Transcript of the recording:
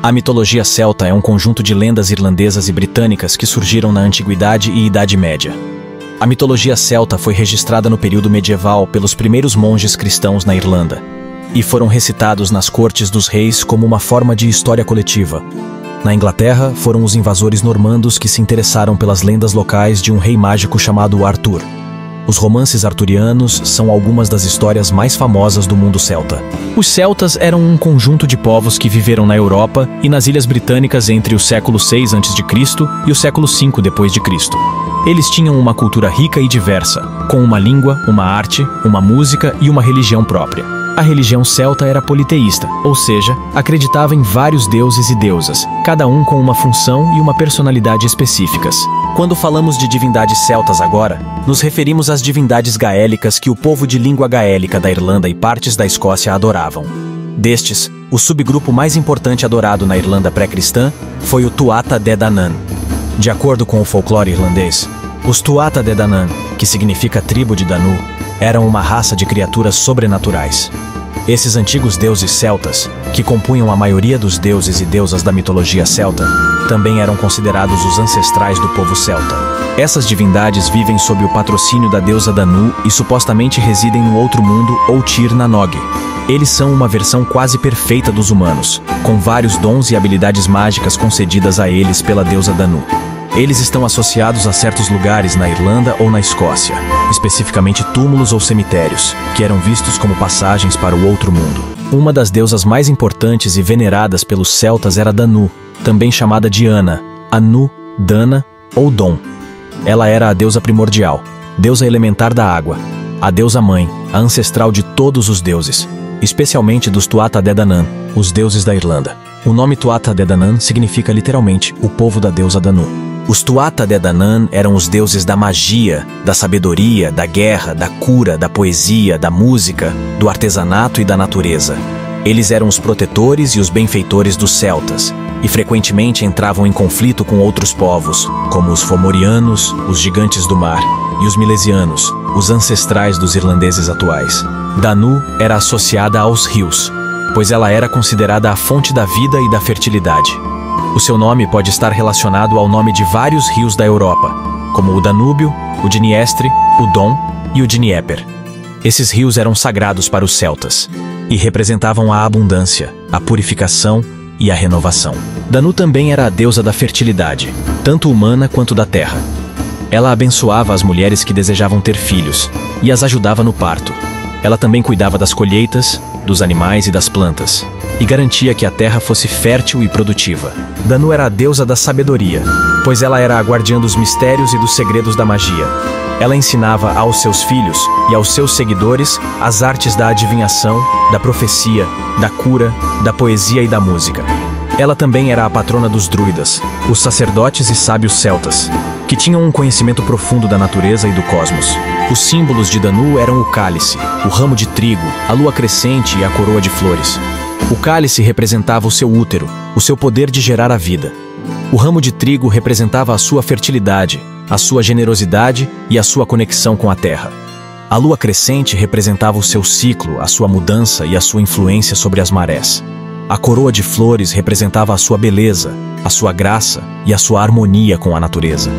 A mitologia celta é um conjunto de lendas irlandesas e britânicas que surgiram na Antiguidade e Idade Média. A mitologia celta foi registrada no período medieval pelos primeiros monges cristãos na Irlanda, e foram recitados nas cortes dos reis como uma forma de história coletiva. Na Inglaterra, foram os invasores normandos que se interessaram pelas lendas locais de um rei mágico chamado Arthur. Os romances arturianos são algumas das histórias mais famosas do mundo celta. Os celtas eram um conjunto de povos que viveram na Europa e nas Ilhas Britânicas entre o século VI a.C. e o século V d.C. Eles tinham uma cultura rica e diversa, com uma língua, uma arte, uma música e uma religião própria. A religião celta era politeísta, ou seja, acreditava em vários deuses e deusas, cada um com uma função e uma personalidade específicas. Quando falamos de divindades celtas agora, nos referimos às divindades gaélicas que o povo de língua gaélica da Irlanda e partes da Escócia adoravam. Destes, o subgrupo mais importante adorado na Irlanda pré-cristã foi o Tuatha Dé Danann. De acordo com o folclore irlandês, os Tuatha Dé Danann, que significa tribo de Danu, eram uma raça de criaturas sobrenaturais. Esses antigos deuses celtas, que compunham a maioria dos deuses e deusas da mitologia celta, também eram considerados os ancestrais do povo celta. Essas divindades vivem sob o patrocínio da deusa Danu e supostamente residem no outro mundo ou Tir na Nog. Eles são uma versão quase perfeita dos humanos, com vários dons e habilidades mágicas concedidas a eles pela deusa Danu. Eles estão associados a certos lugares na Irlanda ou na Escócia, especificamente túmulos ou cemitérios, que eram vistos como passagens para o outro mundo. Uma das deusas mais importantes e veneradas pelos celtas era Danu, também chamada de Ana, Anu, Dana ou Don. Ela era a deusa primordial, deusa elementar da água, a deusa mãe, a ancestral de todos os deuses, especialmente dos Tuatha Dé Danann, os deuses da Irlanda. O nome Tuatha Dé Danann significa literalmente o povo da deusa Danu. Os Tuatha Dé Danann eram os deuses da magia, da sabedoria, da guerra, da cura, da poesia, da música, do artesanato e da natureza. Eles eram os protetores e os benfeitores dos celtas, e frequentemente entravam em conflito com outros povos, como os Fomorianos, os gigantes do mar, e os Milesianos, os ancestrais dos irlandeses atuais. Danu era associada aos rios, pois ela era considerada a fonte da vida e da fertilidade. O seu nome pode estar relacionado ao nome de vários rios da Europa, como o Danúbio, o Dniestre, o Don e o Dnieper. Esses rios eram sagrados para os celtas e representavam a abundância, a purificação e a renovação. Danu também era a deusa da fertilidade, tanto humana quanto da terra. Ela abençoava as mulheres que desejavam ter filhos e as ajudava no parto. Ela também cuidava das colheitas, dos animais e das plantas, e garantia que a terra fosse fértil e produtiva. Danu era a deusa da sabedoria, pois ela era a guardiã dos mistérios e dos segredos da magia. Ela ensinava aos seus filhos e aos seus seguidores as artes da adivinhação, da profecia, da cura, da poesia e da música. Ela também era a patrona dos druidas, os sacerdotes e sábios celtas, que tinham um conhecimento profundo da natureza e do cosmos. Os símbolos de Danu eram o cálice, o ramo de trigo, a lua crescente e a coroa de flores. O cálice representava o seu útero, o seu poder de gerar a vida. O ramo de trigo representava a sua fertilidade, a sua generosidade e a sua conexão com a terra. A lua crescente representava o seu ciclo, a sua mudança e a sua influência sobre as marés. A coroa de flores representava a sua beleza, a sua graça e a sua harmonia com a natureza.